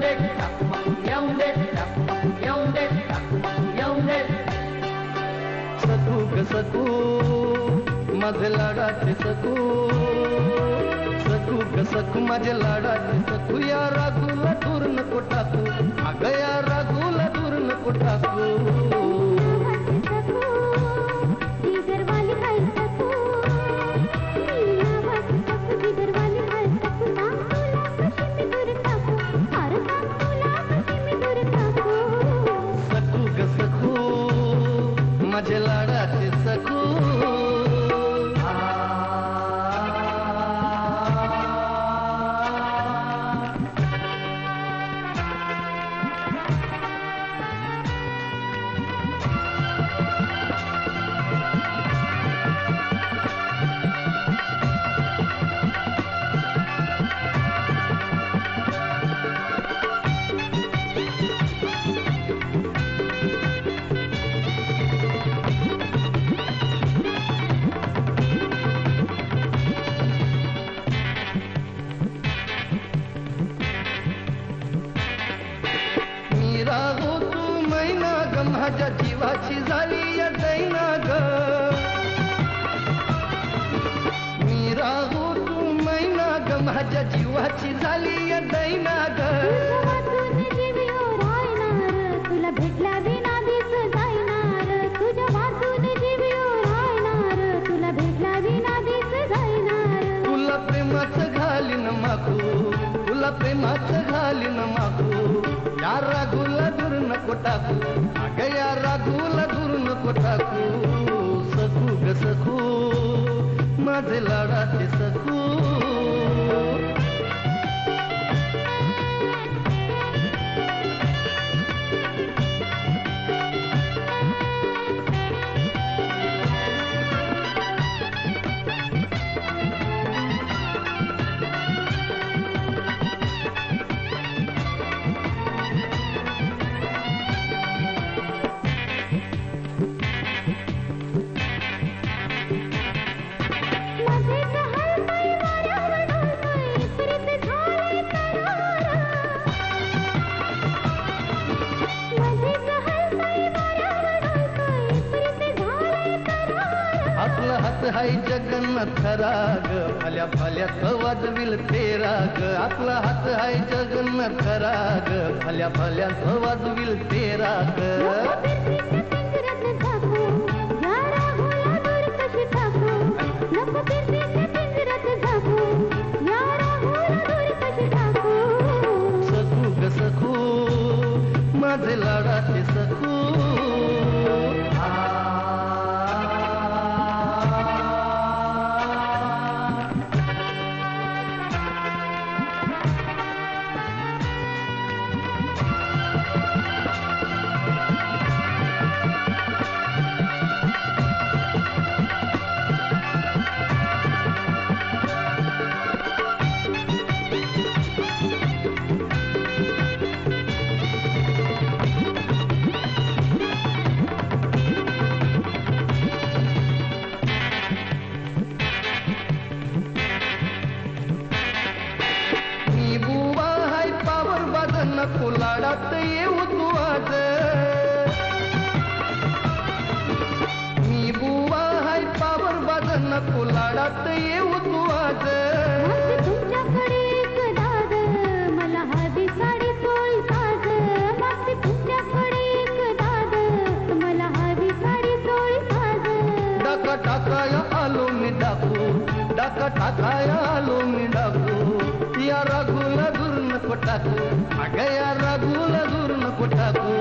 दे येऊन दे येऊन दे येऊन दे सकू ग सकू माझे लाडाचे सकू सकू ग सकू माझे लाडाचे सकू या रागूला दूर नको टाकू अग या रागूला दूर नको टाकू माझे लाडाचे सकू माझ्या जीवाची झाली या दैना ग मी राहू तू मैना ग माझ्या जीवाची झाली या दैना ग तुला भेटला बिना दिस जाईनार तुझ्या वाचून जीव राहणार तुला भेटला बिना दिस जाईनार तुला प्रेमाचं घालीन मागू तुला प्रेमाचं घालीन मागू या रागूला दूर नको टाकू अग या रागूला दूर नको टाकू सकू ग सकू माझे लाडाचे सकू आपला हात हाय जगन्नाथ राग फल्या फल्यात वाजविल तेरा ग आपला हात हाय जगन्नाथ राग फल्या फल्यात वाजविल तेरा ग सकू ग सकू माझे लाडाचे सकू नको लाडात येऊ तू आज मी बुवा हाय पावर बाज नको लाडात येऊ तू आज तुमच्याकडे एक दाद मला हवी साडी सोय साज मागते तुमच्याकडे एक दाद मला हवी साडी सोय साज डाका टाकाया आलो मी डाकू डाका टाकाया आलो मी डाकू या रागूला दूर नको टाकू अग या रागूला दूर नको टाकू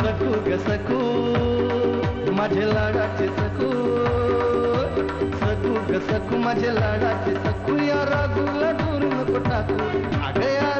सकू ग सकू माझे लाडाचे सकू सकू ग सकू माझे लाडाचे सकू या रागूला दूर नको टाकू अग या